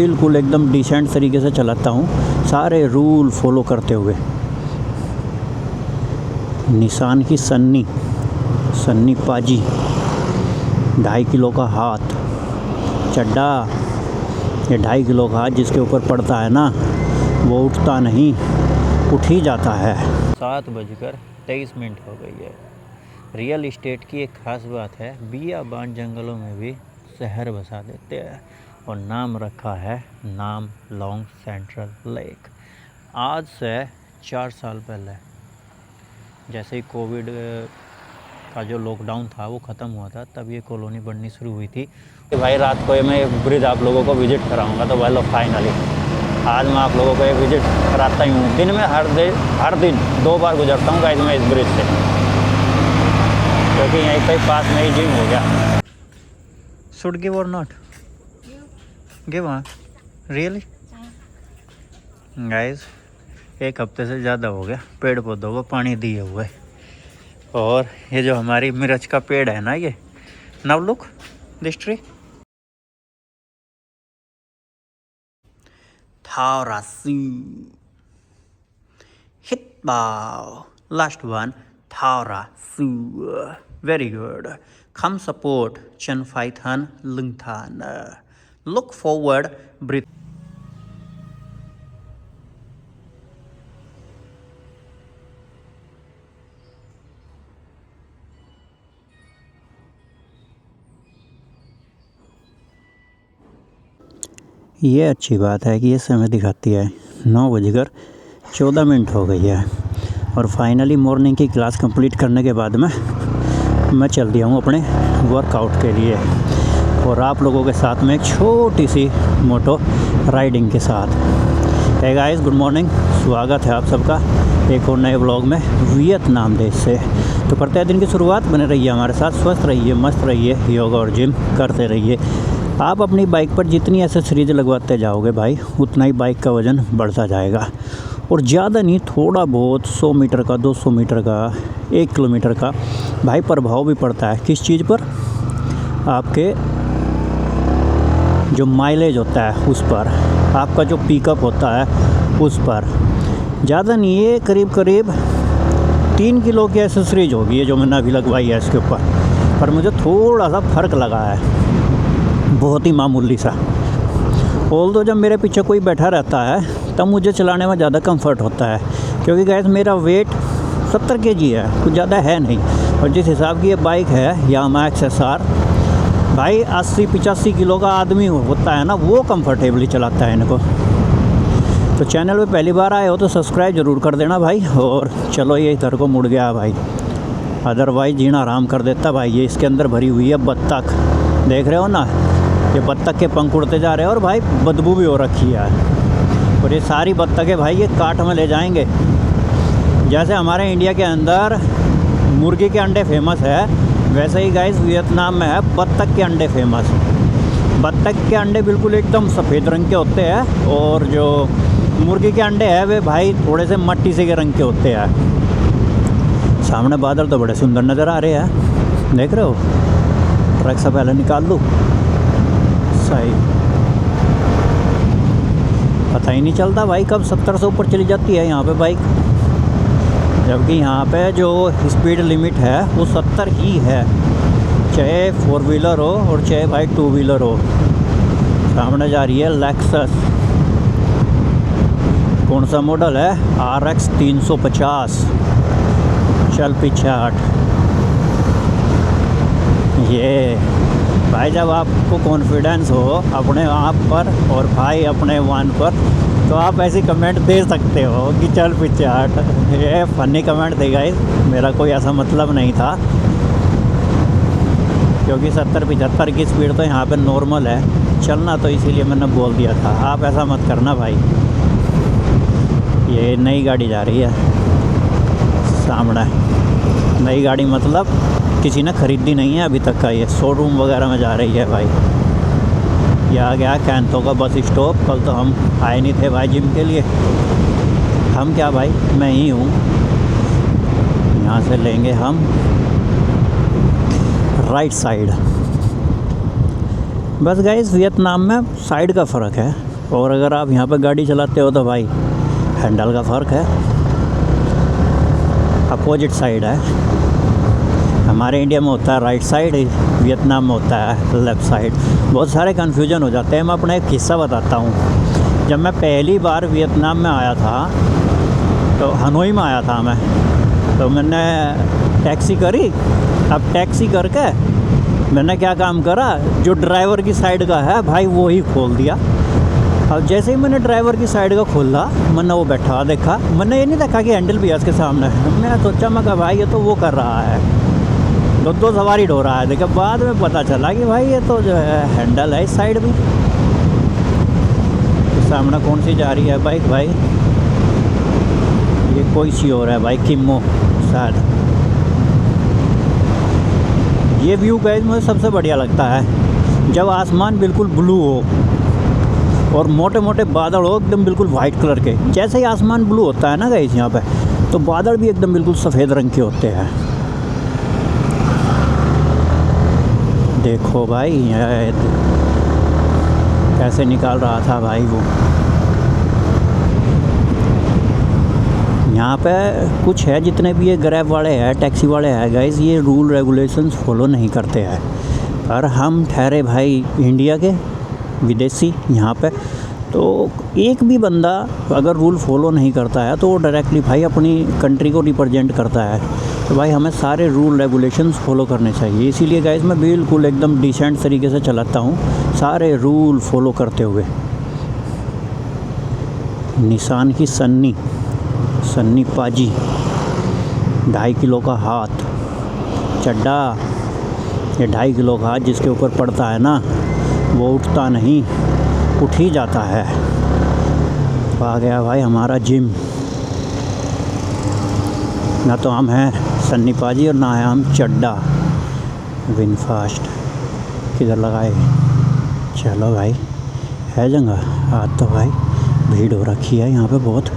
बिल्कुल एकदम डिसेंट तरीके से चलाता हूँ, सारे रूल फॉलो करते हुए। निसान की सन्नी पाजी, 2.5 किलो का हाथ चड्डा। ये 2.5 किलो का हाथ जिसके ऊपर पड़ता है ना, वो उठता नहीं, उठ ही जाता है। 7:23 हो गई है। रियल इस्टेट की एक ख़ास बात है, बियाबान जंगलों में भी शहर बसा देते हैं, और नाम रखा है नाम लॉन्ग सेंट्रल लेक। आज से 4 साल पहले जैसे ही कोविड का जो लॉकडाउन था वो ख़त्म हुआ था, तब ये कॉलोनी बननी शुरू हुई थी। भाई रात को मैं एक ब्रिज आप लोगों को विज़िट कराऊंगा, तो भाई लोग फाइनली आज मैं आप लोगों को एक विज़िट कराता ही हूँ। दिन में हर दिन 2 बार गुजरता हूँ गाइस मैं इस ब्रिज से, क्योंकि यहीं पे पास में ही जिम हो गया। शुड गिव और नॉट गिव? हाँ रियली गाइस, 1 हफ्ते से ज़्यादा हो गया पेड़ पौधों को पानी दिए हुए। और ये जो हमारी मिर्च का पेड़ है ना, ये नाउ लुक दिस ट्री, थाउरासी हिट बाव, लास्ट वन थाउरासी, वेरी गुड। कम सपोर्ट चनफाइथन लुंगथान, लुक फॉरवर्ड ब्रीथ। ये अच्छी बात है कि ये समय दिखाती है 9:14 हो गई है, और फाइनली मॉर्निंग की क्लास कंप्लीट करने के बाद में मैं चल दिया हूँ अपने वर्कआउट के लिए, और आप लोगों के साथ में एक छोटी सी मोटो राइडिंग के साथ। हे गाइस, गुड मॉर्निंग, स्वागत है आप सबका एक और नए ब्लॉग में वियतनाम देश से। तो करते हैं दिन की शुरुआत, बने रहिए हमारे साथ, स्वस्थ रहिए, मस्त रहिए, योगा और जिम करते रहिए। आप अपनी बाइक पर जितनी एक्सेसरीज लगवाते जाओगे भाई, उतना ही बाइक का वज़न बढ़ता जाएगा, और ज़्यादा नहीं, थोड़ा बहुत 100 मीटर का, 200 मीटर का, 1 किलोमीटर का भाई प्रभाव भी पड़ता है। किस चीज़ पर? आपके जो माइलेज होता है उस पर, आपका जो पिकअप होता है उस पर। ज़्यादा नहीं, ये करीब 3 किलो की एक्सेसरीज होगी ये जो मैंने अभी लगवाई है इसके ऊपर, पर मुझे थोड़ा सा फ़र्क लगा है, बहुत ही मामूली सा। ऑल्दो जब मेरे पीछे कोई बैठा रहता है तब मुझे चलाने में ज़्यादा कंफर्ट होता है, क्योंकि गैस मेरा वेट 70 kg है, कुछ ज़्यादा है नहीं। और जिस हिसाब की ये बाइक है यामाहा XSR, भाई 80-85 किलो का आदमी होता है ना, वो कंफर्टेबली चलाता है इनको। तो चैनल पे पहली बार आए हो तो सब्सक्राइब ज़रूर कर देना भाई। और चलो, ये इधर को मुड़ गया भाई, अदरवाइज़ जीना आराम कर देता भाई। ये इसके अंदर भरी हुई है बत्तख, देख रहे हो ना, ये बत्तख के पंख उड़ते जा रहे हैं, और भाई बदबू भी हो रखी है। और ये सारी बत्तखें भाई ये काट में ले जाएंगे। जैसे हमारे इंडिया के अंदर मुर्गी के अंडे फेमस है, वैसे ही गाइस वियतनाम में है बत्तख के अंडे फेमस। बत्तख के अंडे बिल्कुल एकदम सफ़ेद रंग के होते हैं, और जो मुर्गी के अंडे हैं वे भाई थोड़े से मट्टी से के रंग के होते हैं। सामने बादल तो बड़े सुंदर नज़र आ रहे हैं, देख रहे हो। ट्रक से पहले निकाल लूँ, सही, पता ही नहीं चलता भाई कब 70 से ऊपर चली जाती है यहाँ पे बाइक, जबकि यहाँ पे जो स्पीड लिमिट है वो 70 ही है, चाहे 4 व्हीलर हो और चाहे भाई 2 व्हीलर हो। सामने जा रही है लेक्सस, कौन सा मॉडल है? RX 350। चल पीछे हट। ये भाई जब आपको कॉन्फिडेंस हो अपने आप पर और भाई अपने वाहन पर, तो आप ऐसी कमेंट दे सकते हो कि चल पीछे हट। ये फनी कमेंट थे गाइस, मेरा कोई ऐसा मतलब नहीं था, क्योंकि 70-75 की स्पीड तो यहाँ पे नॉर्मल है चलना, तो इसीलिए मैंने बोल दिया था। आप ऐसा मत करना भाई। ये नई गाड़ी जा रही है सामने, नई गाड़ी मतलब किसी ने ख़रीदी नहीं है अभी तक का, ये शोरूम वगैरह में जा रही है भाई। ये आ गया कैंतो का बस स्टॉप। कल तो हम आए नहीं थे भाई जिम के लिए, हम क्या भाई, मैं ही हूँ। यहाँ से लेंगे हम राइट साइड। बस गाइस वियतनाम में साइड का फ़र्क है, और अगर आप यहाँ पर गाड़ी चलाते हो तो भाई हैंडल का फ़र्क है, अपोजिट साइड है। हमारे इंडिया में होता है राइट साइड, वियतनाम में होता है लेफ़्ट साइड। बहुत सारे कन्फ्यूजन हो जाते हैं। मैं अपना एक किस्सा बताता हूँ। जब मैं पहली बार वियतनाम में आया था तो हनोई में आया था मैं, तो मैंने टैक्सी करी। अब टैक्सी करके मैंने क्या काम करा, जो ड्राइवर की साइड का है भाई वो ही खोल दिया। अब जैसे ही मैंने ड्राइवर की साइड का खोला, मैंने वो बैठा हुआ देखा। मैंने ये नहीं देखा कि हैंडल भी है उसके सामने। मैं सोचा, मैं कहा भाई ये तो वो कर रहा है, दो सवारी ढो रहा है। देखा बाद में पता चला कि भाई ये तो जो है हैंडल है इस साइड भी। तो सामने कौन सी जा रही है बाइक भाई, ये कोई सी और है भाई, किम्मो शायद। ये व्यू गाइस मुझे सबसे बढ़िया लगता है, जब आसमान बिल्कुल ब्लू हो और मोटे मोटे बादल हो एकदम बिल्कुल वाइट कलर के। जैसे ही आसमान ब्लू होता है ना गाइस यहाँ पे, तो बादल भी एकदम बिल्कुल सफ़ेद रंग के होते हैं। देखो भाई ये कैसे निकाल रहा था भाई वो। यहाँ पे कुछ है, जितने भी ये ग्रैब वाले हैं, टैक्सी वाले हैं गाइस, ये रूल रेगुलेशंस फॉलो नहीं करते हैं। पर हम ठहरे भाई इंडिया के विदेशी यहाँ पे, तो एक भी बंदा अगर रूल फॉलो नहीं करता है तो वो डायरेक्टली भाई अपनी कंट्री को रिप्रेजेंट करता है। तो भाई हमें सारे रूल रेगुलेशंस फॉलो करने चाहिए। इसीलिए गाइस मैं बिल्कुल एकदम डिसेंट तरीके से चलाता हूँ, सारे रूल फॉलो करते हुए। निसान की सन्नी पाजी, 2.5 किलो का हाथ चड्डा। ये 2.5 किलो का हाथ जिसके ऊपर पड़ता है ना, वो उठता नहीं, उठ ही जाता है। तो आ गया भाई हमारा जिम। ना तो हम हैं सन्नी पाजी और ना है हम चड्डा। विनफास्ट किधर लगाए, चलो भाई है जगह। आज तो भाई भीड़ हो रखी है यहाँ पे बहुत।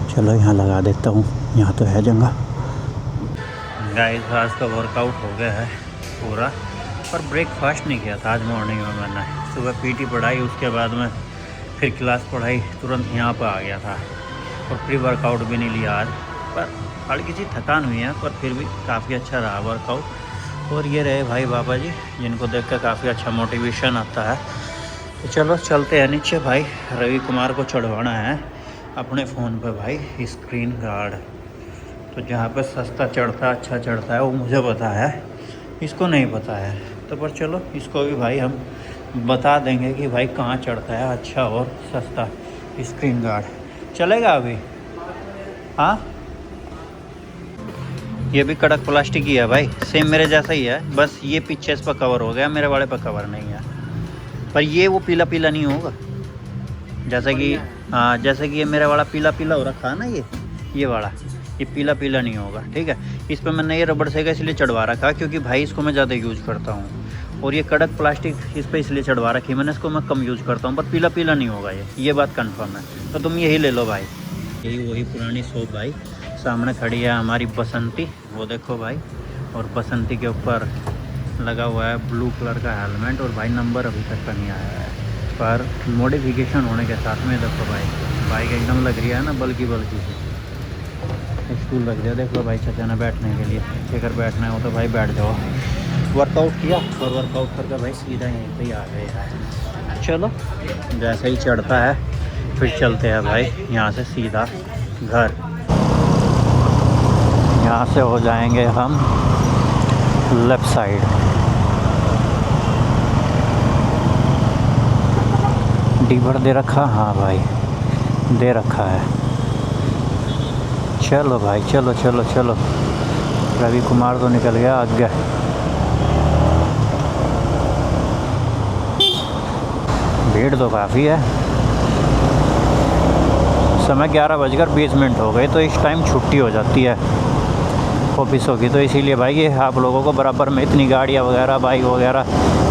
चलो यहाँ लगा देता हूँ, यहाँ तो है जगह। गाइस आज का वर्कआउट हो गया है पूरा, पर ब्रेकफास्ट नहीं किया था आज मॉर्निंग में। मैंने सुबह पीटी पढ़ाई, उसके बाद में फिर क्लास पढ़ाई, तुरंत यहाँ पर आ गया था और प्री वर्कआउट भी नहीं लिया आज। पर हल्की सी थकान हुई है, पर फिर भी काफ़ी अच्छा रहा वर्कआउट। और ये रहे भाई बाबा जी, जिनको देख कर काफ़ी अच्छा मोटिवेशन आता है। तो चलो चलते हैं नीचे भाई। रवि कुमार को चढ़वाना है अपने फ़ोन पे भाई स्क्रीन गार्ड। तो जहाँ पे सस्ता चढ़ता है, अच्छा चढ़ता है, वो मुझे पता है, इसको नहीं पता है। तो पर चलो इसको भी भाई हम बता देंगे कि भाई कहाँ चढ़ता है अच्छा और सस्ता स्क्रीन गार्ड। चलेगा अभी? हाँ, ये भी कड़क प्लास्टिक ही है भाई, सेम मेरे जैसा ही है, बस ये पीछे इस पर कवर हो गया, मेरे वाले पर कवर नहीं है। पर ये वो पीला पीला नहीं होगा, जैसे कि हाँ, जैसे कि ये मेरा वाला पीला पीला हो रखा है ना, ये वाला, ये पीला पीला नहीं होगा। ठीक है, इस पर मैंने ये रबड़ से इसलिए चढ़वा रखा क्योंकि भाई इसको मैं ज़्यादा यूज़ करता हूँ। और ये कड़क प्लास्टिक इस पर इसलिए चढ़वा रखी मैंने, इसको मैं कम यूज़ करता हूँ, पर पीला पीला नहीं होगा ये बात कन्फर्म है। तो तुम यही ले लो भाई। यही वही पुरानी शॉप भाई। सामने खड़ी है हमारी बसंती, वो देखो भाई। और बसंती के ऊपर लगा हुआ है ब्लू कलर का हेलमेट, और भाई नंबर अभी तक का नहीं आया है, पर मॉडिफिकेशन होने के साथ में देखो भाई बाइक एकदम लग रही है ना बल्कि से स्कूल लग रही है। देख लो भाई चाचा ने बैठने के लिए, अगर बैठना हो तो भाई बैठ जाओ। वर्कआउट किया और वर्कआउट करके भाई सीधा यहीं पे ही आ गए यार। चलो जैसे ही चढ़ता है फिर चलते हैं भाई यहाँ से सीधा घर। यहाँ से हो जाएंगे हम लेफ़्ट साइड। डीवर दे रखा, हाँ भाई दे रखा है। चलो भाई चलो चलो चलो। रवि कुमार तो निकल गया आगे। भीड़ तो काफ़ी है। समय 11:20 हो गए, तो इस टाइम छुट्टी हो जाती है ऑफिसों की। तो इसीलिए भाई ये आप लोगों को बराबर में इतनी गाड़ियाँ वगैरह बाइक वगैरह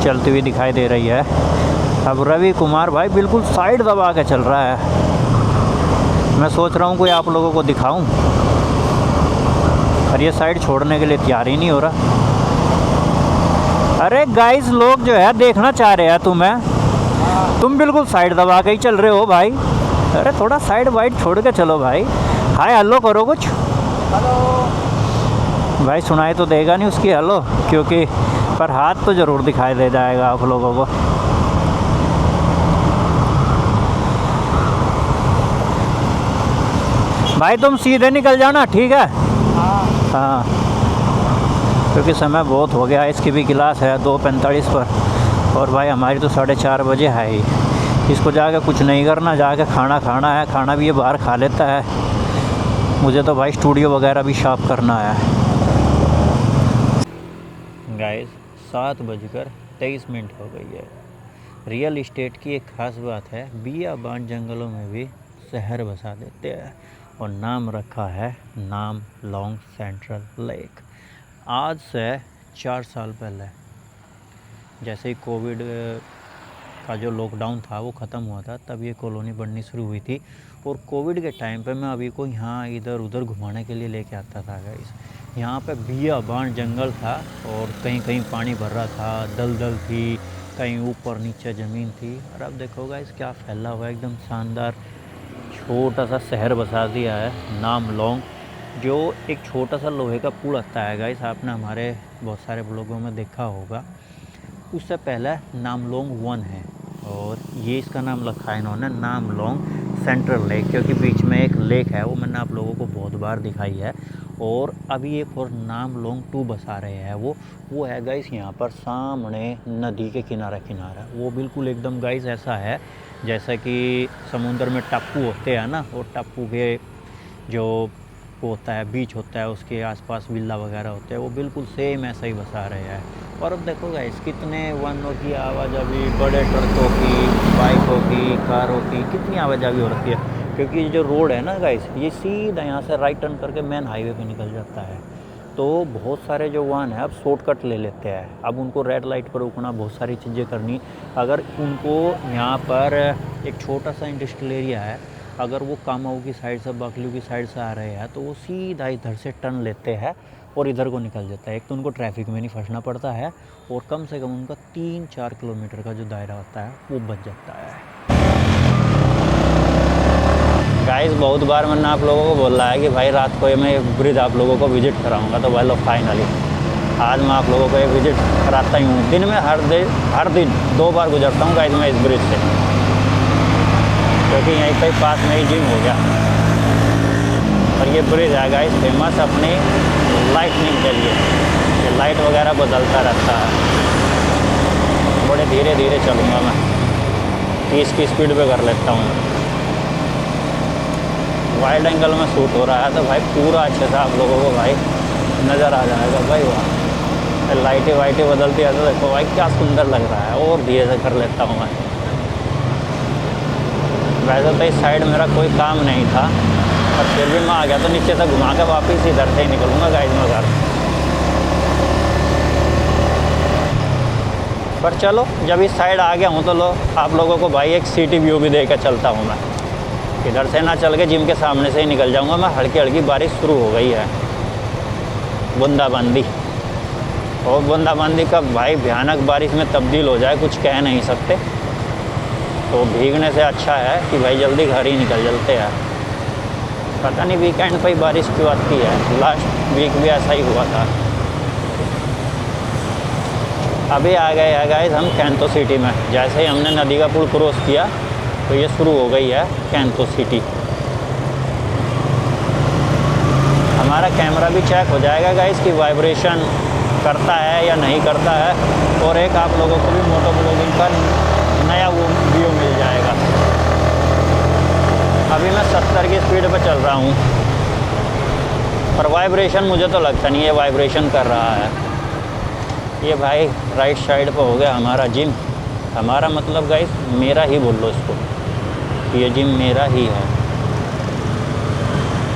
चलती हुई दिखाई दे रही है। अब रवि कुमार भाई बिल्कुल साइड दबा के चल रहा है। मैं सोच रहा हूँ कोई आप लोगों को दिखाऊं, और ये साइड छोड़ने के लिए तैयार ही नहीं हो रहा। अरे गाइस, लोग जो है देखना चाह रहे हैं तुम्हें, तुम बिल्कुल साइड दबा के ही चल रहे हो भाई। अरे थोड़ा साइड वाइड छोड़ के चलो भाई। हाय हेलो करो कुछ। हेलो भाई सुनाई तो देगा नहीं उसकी हेलो, क्योंकि पर हाथ तो ज़रूर दिखाई दे जाएगा आप लोगों को। भाई तुम सीधे निकल जाना, ठीक है? हाँ, क्योंकि समय बहुत हो गया। इसकी भी क्लास है 2:45 पर, और भाई हमारी तो 4:30 बजे है ही। इसको जाके कुछ नहीं करना, जाके खाना खाना है। खाना भी ये बाहर खा लेता है। मुझे तो भाई स्टूडियो वगैरह भी साफ करना है। गाइस 7:23 हो गई है। रियल इस्टेट की एक ख़ास बात है, बियाबान जंगलों में भी शहर बसा देते हैं, और नाम रखा है नाम लॉन्ग सेंट्रल लेक। आज से 4 साल पहले जैसे ही कोविड का जो लॉकडाउन था वो ख़त्म हुआ था, तब ये कॉलोनी बननी शुरू हुई थी। और कोविड के टाइम पे मैं अभी को यहाँ इधर उधर घुमाने के लिए लेके आता था गाइस। यहाँ पे बियाबान जंगल था, और कहीं कहीं पानी भर रहा था, दलदल थी, कहीं ऊपर नीचे ज़मीन थी। और अब देखो गाइस क्या फैला हुआ है, एकदम शानदार छोटा सा शहर बसा दिया है नाम लॉन्ग, जो एक छोटा सा लोहे का पुल आता है गाइस। आपने हमारे बहुत सारे ब्लॉगों में देखा होगा। उससे पहले नामलोंग 1 है, और ये इसका नाम रखा है इन्होंने नामलोंग सेंट्रल लेक, क्योंकि बीच में एक लेक है, वो मैंने आप लोगों को बहुत बार दिखाई है। और अभी एक और नामलोंग 2 बसा रहे हैं वो है गाइस यहाँ पर सामने नदी के किनारे किनारा। वो बिल्कुल एकदम गाइस ऐसा है जैसा कि समुद्र में टापू होते हैं ना, और टापू के जो वो होता है बीच होता है, उसके आसपास विला वगैरह होते हैं, वो बिल्कुल सेम ऐसा ही बसा रहे हैं। और अब देखो गाइस कितने वाहनों की आवाजाही, बड़े ट्रकों की, बाइकों की, कारों की कितनी आवाजाही हो रखी है। क्योंकि जो रोड है ना गाइस, ये सीधा यहाँ से राइट टर्न करके मेन हाईवे पे निकल जाता है। तो बहुत सारे जो वाहन है अब शॉर्टकट ले लेते हैं। अब उनको रेड लाइट पर रुकना, बहुत सारी चीज़ें करनी। अगर उनको यहाँ पर एक छोटा सा इंडस्ट्रियल एरिया है, अगर वो कामाऊ की साइड से, बकलू की साइड से आ रहे हैं, तो वो सीधा इधर से टर्न लेते हैं और इधर को निकल जाता है। एक तो उनको ट्रैफिक में नहीं फंसना पड़ता है, और कम से कम उनका 3-4 किलोमीटर का जो दायरा होता है वो बच जाता है। गाइस बहुत बार मैंने आप लोगों को बोला है कि भाई रात को ये मैं ब्रिज आप लोगों को विज़िट कराऊंगा, तो भाई लो फाइनली आज मैं आप लोगों को ये विज़िट कराता ही हूँ। दिन में हर दिन 2 बार गुजरता हूँ गाइस मैं इस ब्रिज से, क्योंकि यहीं पे पास में ही जिम हो गया। और ये ब्रिज है गाइस फेमस अपनी लाइटनिंग के लिए, ये लाइट वगैरह बदलता रहता है। बड़े धीरे धीरे चलूँगा मैं, 30 की स्पीड पे कर लेता हूँ। वाइड एंगल में शूट हो रहा है तो भाई पूरा अच्छे से आप लोगों को भाई नज़र आ जाएगा भाई। वहाँ लाइटें वाइटें बदलती है तो देखो भाई क्या सुंदर लग रहा है। और धीरे से कर लेता हूँ मैं। वैसे तो इस साइड मेरा कोई काम नहीं था, पर फिर भी मैं आ गया तो नीचे से घुमा के वापस इधर से ही निकलूँगा गाइस मैं घर। पर चलो जब इस साइड आ गया हूँ तो लो आप लोगों को भाई एक सिटी व्यू भी दे के चलता हूँ मैं। इधर से ना चल के जिम के सामने से ही निकल जाऊँगा मैं। हल्की हल्की बारिश शुरू हो गई है, बूंदाबांदी। और बूंदाबांदी कब भाई भयानक बारिश में तब्दील हो जाए कुछ कह नहीं सकते। तो भीगने से अच्छा है कि भाई जल्दी घर ही निकल चलते हैं। पता नहीं वीकेंड पे ही बारिश क्यों आती है, लास्ट वीक भी ऐसा ही हुआ था। अभी आ गए हैं गाइस हम कैंतो सिटी में। जैसे ही हमने नदी का पुल क्रॉस किया तो ये शुरू हो गई है कैंतो सिटी। हमारा कैमरा भी चेक हो जाएगा गाइस कि वाइब्रेशन करता है या नहीं करता है, और एक आप लोगों को भी मोटो ब्लॉगिंग का नया वो व्यू मिल जाएगा। अभी मैं 70 की स्पीड पे चल रहा हूँ, पर वाइब्रेशन मुझे तो लगता नहीं है वाइब्रेशन कर रहा है। ये भाई राइट साइड पे हो गया हमारा जिम। हमारा मतलब गाइस मेरा ही बोल लो इसको, ये जिम मेरा ही है।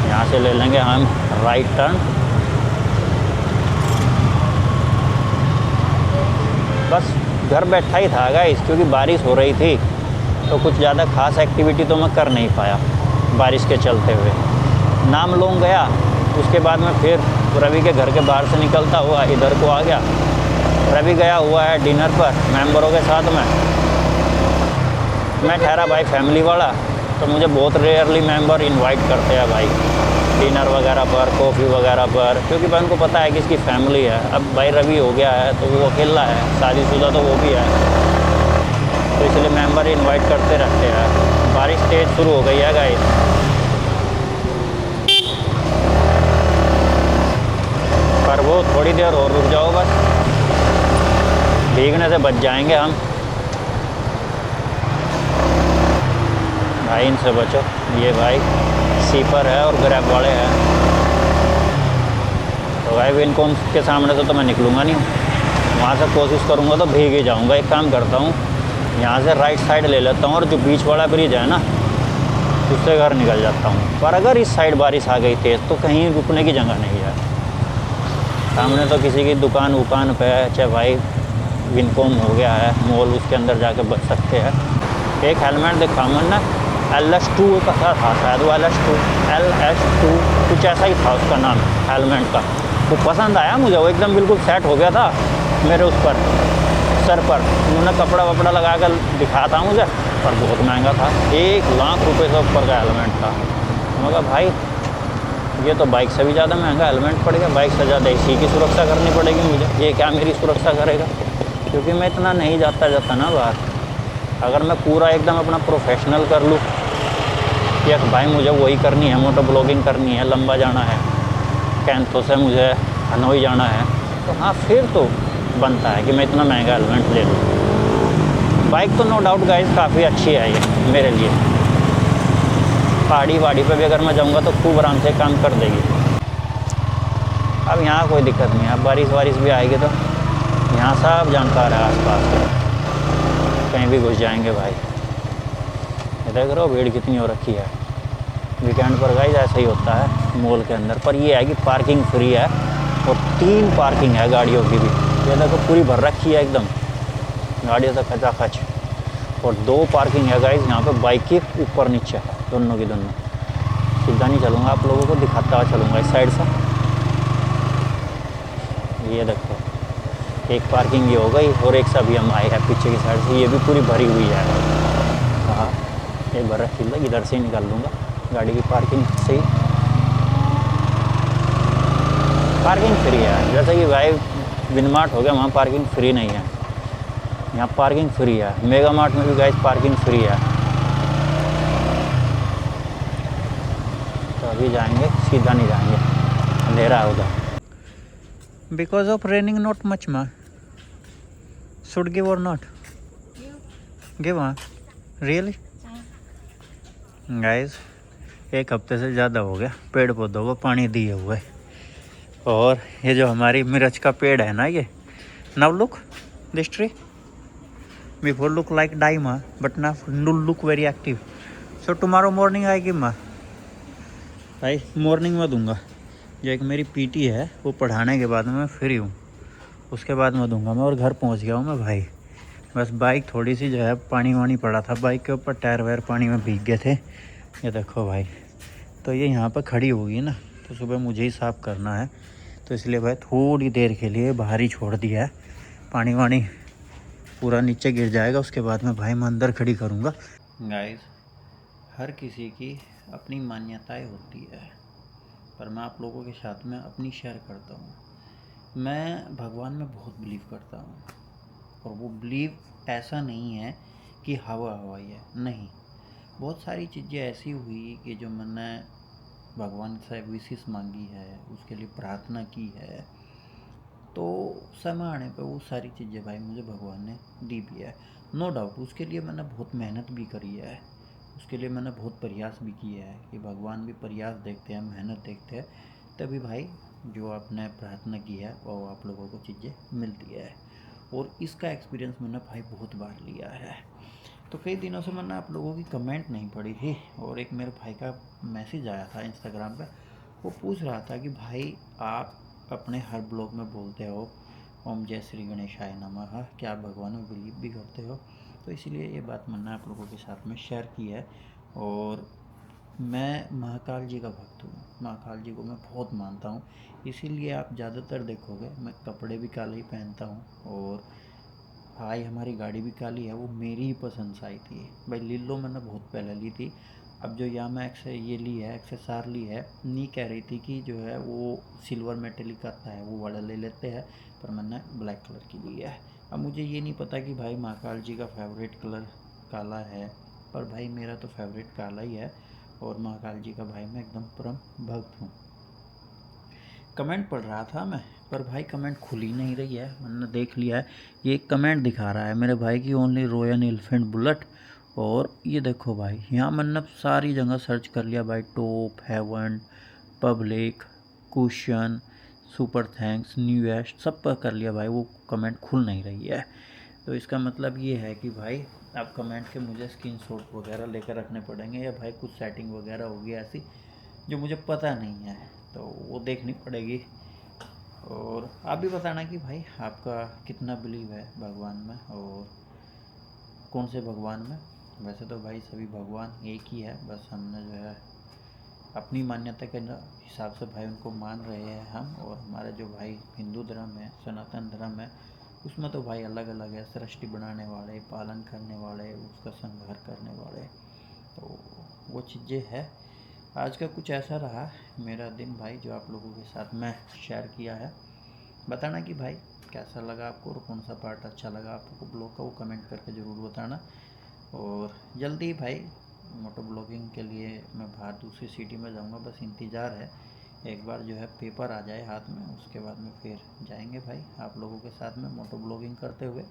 यहाँ से ले लेंगे हम राइट टर्न। बस घर बैठा ही था गाइस, क्योंकि बारिश हो रही थी तो कुछ ज़्यादा खास एक्टिविटी तो मैं कर नहीं पाया बारिश के चलते हुए। नामलोंग गया, उसके बाद में फिर रवि के घर के बाहर से निकलता हुआ इधर को आ गया। रवि गया हुआ है डिनर पर मेंबरों के साथ में, मैं ठहरा भाई फैमिली वाला, तो मुझे बहुत रेयरली मेंबर इनवाइट करते हैं भाई डिनर वगैरह पर, कॉफ़ी वगैरह पर, क्योंकि भाई उनको पता है कि इसकी फैमिली है। अब भाई रवि हो गया है तो वो अकेला है, शादीशुदा तो वो भी है, तो इसलिए मेंबर इनवाइट करते रहते हैं। बारिश तेज़ शुरू हो गई है गाइस, पर वो थोड़ी देर और रुक जाओ बस, भीगने से बच जाएंगे हम। भाई इनसे बचो, ये भाई सीपर है और ग्रैब वाले हैं, तो भाई इनको के सामने से तो मैं निकलूँगा नहीं, वहाँ से कोशिश करूँगा तो भीग ही जाऊँगा। एक काम करता हूँ, यहाँ से राइट साइड ले लेता हूँ और जो बीच वाला ब्रिज है ना उससे घर निकल जाता हूँ। पर अगर इस साइड बारिश आ गई तेज़ तो कहीं रुकने की जगह नहीं है। सामने तो किसी की दुकान वुकान पे है, चाहे भाई विनकॉम हो गया है मॉल, उसके अंदर जाके बच सकते हैं। एक हेलमेट देखा मैंने, LS2 का था शायद, वो LS2 कुछ ऐसा ही था उसका नाम हेलमेट का। वो पसंद आया मुझे, वो एकदम बिल्कुल सेट हो गया था मेरे उस पर सर पर। उन्होंने कपड़ा वपड़ा लगा कर दिखाया था मुझे, पर बहुत महंगा था, 1 लाख रुपये से ऊपर का हेलमेट था। मैं कहा भाई ये तो बाइक से भी ज़्यादा महंगा हेलमेट पड़ेगा, बाइक से ज़्यादा इसी की सुरक्षा करनी पड़ेगी मुझे, ये क्या मेरी सुरक्षा करेगा? क्योंकि मैं इतना नहीं जाता ना बाहर। अगर मैं पूरा एकदम अपना प्रोफेशनल कर लूँ कि भाई मुझे वही करनी है, मोटो ब्लॉगिंग करनी है, लंबा जाना है, कैंथो से मुझे हनोई जाना है, तो हाँ फिर तो बनता है कि मैं इतना महंगा हेलमेट ले लूँ। बाइक तो नो डाउट गाइस काफ़ी अच्छी है ये मेरे लिए, पहाड़ी वाड़ी पे भी अगर मैं जाऊँगा तो खूब आराम से काम कर देगी। अब यहाँ कोई दिक्कत नहीं है, अब बारिश वारिश भी आएगी तो यहाँ सब जानकार है आसपास के, कहीं भी घुस जाएंगे भाई। ये देख रहे हो भीड़ कितनी हो रखी है। वीकेंड पर गाइस ऐसा ही होता है मॉल के अंदर, पर ये है कि पार्किंग फ्री है और 3 पार्किंग है गाड़ियों की भी। ये देखो पूरी भर रखी है एकदम, गाड़ियों से खचाखच। और 2 पार्किंग है गाइस यहाँ पे बाइक की ऊपर नीचे, दोनों की दोनों। सीधा नहीं चलूँगा, आप लोगों को दिखाता हुआ चलूँगा इस साइड से। ये देखो एक पार्किंग ये हो गई और एक से अभी हम आए हैं पीछे की साइड से, ये भी पूरी भरी हुई है। हाँ ये भर रखी है, इधर से ही निकाल लूँगा गाड़ी की पार्किंग से ही। पार्किंग फ्री है, जैसे कि भाई विनमार्ट हो गया वहाँ पार्किंग फ्री नहीं है, यहाँ पार्किंग फ्री है। मेगा मार्ट में भी गाइस पार्किंग फ्री है। तो अभी जाएंगे, सीधा नहीं जाएंगे, अंधेरा है उधर। Because of raining not much मा शुड गिव और नॉट गिव हाँ रियली गाइस। 1 हफ्ते से ज़्यादा हो गया पेड़ पौधों को पानी दिए हुए, और ये जो हमारी मिर्च का पेड़ है ना, ये now look this tree before look like die माँ, but now look very active. So tomorrow morning आएगी माँ, भाई मॉर्निंग में दूंगा। जो एक मेरी पीटी है वो पढ़ाने के बाद मैं फ्री हूँ, उसके बाद मैं दूंगा मैं, और घर पहुँच गया हूँ मैं भाई। बस बाइक थोड़ी सी जो है पानी वानी पड़ा था बाइक के ऊपर, टायर वायर पानी में भीग गए थे। ये देखो भाई, तो ये यहाँ पर खड़ी होगी ना, तो सुबह मुझे ही साफ़ करना है, तो इसलिए भाई थोड़ी देर के लिए बाहर ही छोड़ दिया है। पानी वानी पूरा नीचे गिर जाएगा, उसके बाद में भाई मैं अंदर खड़ी करूँगा। गाइस हर किसी की अपनी मान्यताएं होती है, पर मैं आप लोगों के साथ में अपनी शेयर करता हूँ। मैं भगवान में बहुत बिलीव करता हूँ, और वो बिलीव ऐसा नहीं है कि हवा हवाई है, नहीं। बहुत सारी चीज़ें ऐसी हुई कि जो मैंने भगवान से विशेष मांगी है, उसके लिए प्रार्थना की है, तो समय आने पर वो सारी चीज़ें भाई मुझे भगवान ने दी भी है। नो डाउट उसके लिए मैंने बहुत मेहनत भी करी है, उसके लिए मैंने बहुत प्रयास भी किया है, कि भगवान भी प्रयास देखते हैं, मेहनत देखते हैं, तभी भाई जो आपने प्रार्थना की है वो आप लोगों को चीज़ें मिलती है। और इसका एक्सपीरियंस मैंने भाई बहुत बार लिया है। तो कई दिनों से मैंने आप लोगों की कमेंट नहीं पढ़ी थी, और एक मेरे भाई का मैसेज आया था इंस्टाग्राम पे, वो पूछ रहा था कि भाई आप अपने हर ब्लॉग में बोलते हो ओम जय श्री गणेशाय नमः, क्या आप भगवान में बिलीव भी करते हो? तो इसलिए ये बात मैंने आप लोगों के साथ में शेयर की है। और मैं महाकाल जी का भक्त हूँ, महाकाल जी को मैं बहुत मानता हूँ, इसीलिए आप ज़्यादातर देखोगे मैं कपड़े भी काले ही पहनता हूँ, और भाई हमारी गाड़ी भी काली है, वो मेरी ही पसंद से आई थी भाई। लिल्लो मैंने बहुत पहले ली थी। अब जो यामा एक्स ये ली है, एक्सेसार ली है, नी कह रही थी कि जो है वो सिल्वर मेटेलिक आता है वो वाला ले लेते हैं, पर मैंने ब्लैक कलर की ली है। अब मुझे ये नहीं पता कि भाई महाकाल जी का फेवरेट कलर काला है, पर भाई मेरा तो फेवरेट काला ही है, और महाकाल जी का भाई मैं एकदम परम भक्त हूँ। कमेंट पढ़ रहा था मैं, पर भाई कमेंट खुल ही नहीं रही है। मैंने देख लिया है, ये एक कमेंट दिखा रहा है मेरे भाई की, ओनली रॉयल एलिफेंट बुलेट। और ये देखो भाई, यहाँ मैंने सारी जगह सर्च कर लिया भाई, top, heaven, public, cushion, super thanks, newest, सब पर कर लिया भाई, वो कमेंट खुल नहीं रही है। तो इसका मतलब ये है कि भाई आप कमेंट के मुझे स्क्रीनशॉट वगैरह लेकर रखने पड़ेंगे, या भाई कुछ सेटिंग वगैरह होगी ऐसी जो मुझे पता नहीं है, तो वो देखनी पड़ेगी। और आप भी बताना कि भाई आपका कितना बिलीव है भगवान में, और कौन से भगवान में। वैसे तो भाई सभी भगवान एक ही है, बस हमने जो है अपनी मान्यता के हिसाब से भाई उनको मान रहे हैं हम। और हमारे जो भाई हिंदू धर्म है, सनातन धर्म है, उसमें तो भाई अलग अलग है, सृष्टि बनाने वाले, पालन करने वाले, उसका संहार करने वाले, तो वो चीज़ें है। आज का कुछ ऐसा रहा मेरा दिन भाई, जो आप लोगों के साथ मैं शेयर किया है। बताना कि भाई कैसा लगा आपको, और कौन सा पार्ट अच्छा लगा आपको ब्लॉग का, वो कमेंट करके ज़रूर बताना। और जल्दी भाई मोटो ब्लॉगिंग के लिए मैं बाहर दूसरी सिटी में जाऊंगा, बस इंतज़ार है एक बार जो है पेपर आ जाए हाथ में, उसके बाद में फिर जाएंगे भाई आप लोगों के साथ में मोटो ब्लॉगिंग करते हुए।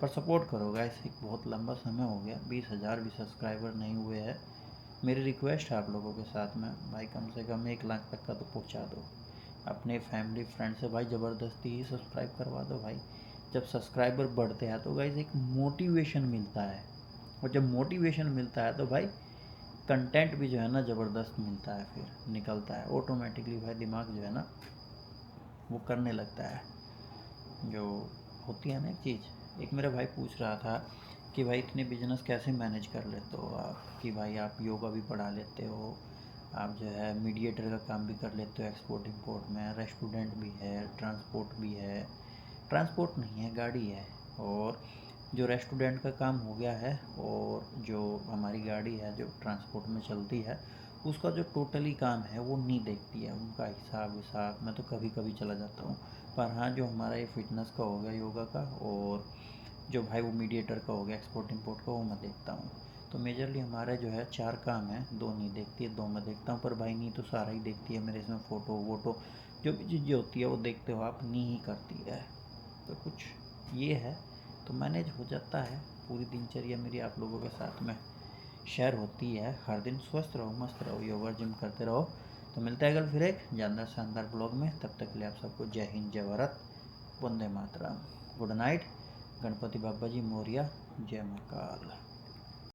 पर सपोर्ट करो गाइस, एक बहुत लंबा समय हो गया, 20,000 भी सब्सक्राइबर नहीं हुए हैं। मेरी रिक्वेस्ट है आप लोगों के साथ में भाई, कम से कम 1 लाख तक का तो पहुंचा दो। अपने फैमिली फ्रेंड से भाई ज़बरदस्ती ही सब्सक्राइब करवा दो भाई। जब सब्सक्राइबर बढ़ते हैं तो गाइस एक मोटिवेशन मिलता है, और जब मोटिवेशन मिलता है तो भाई कंटेंट भी जो है ना ज़बरदस्त मिलता है, फिर निकलता है ऑटोमेटिकली भाई, दिमाग जो है ना वो करने लगता है, जो होती है ना एक चीज़। एक मेरा भाई पूछ रहा था कि भाई इतने बिजनेस कैसे मैनेज कर लेते हो आप, कि भाई आप योगा भी पढ़ा लेते हो, आप जो है मीडिएटर का काम भी कर लेते हो एक्सपोर्ट इंपोर्ट में, रेस्टोरेंट भी है, ट्रांसपोर्ट भी है, ट्रांसपोर्ट नहीं है गाड़ी है, और जो रेस्टोरेंट का काम हो गया है, और जो हमारी गाड़ी है जो ट्रांसपोर्ट में चलती है, उसका जो टोटली काम है वो नहीं देखती है, उनका हिसाब विसाब मैं तो कभी कभी चला जाता हूँ। पर हाँ, जो हमारा ये फिटनेस का हो गया योगा का, और जो भाई वो मीडिएटर का हो गया एक्सपोर्ट इंपोर्ट का, वो मैं देखता हूँ। तो मेजरली हमारे जो है 4 काम है, 2 नहीं देखती है, 2 मैं देखता हूँ। पर भाई नहीं तो सारा ही देखती है मेरे, इसमें फ़ोटो वोटो जो भी चीज़ें होती है वो देखते हो आप, नहीं ही करती है। तो कुछ ये है, तो मैनेज हो जाता है, पूरी दिनचर्या मेरी आप लोगों के साथ में शेयर होती है हर दिन। स्वस्थ रहो, मस्त रहो, योगा जिम करते रहो। तो मिलता है कल फिर एक जानदार शानदार ब्लॉग में, तब तक के लिए आप सबको जय हिंद, जय भारत, वंदे मातरम, गुड नाइट, गणपति बाबा जी मोरिया, जय महाकाल।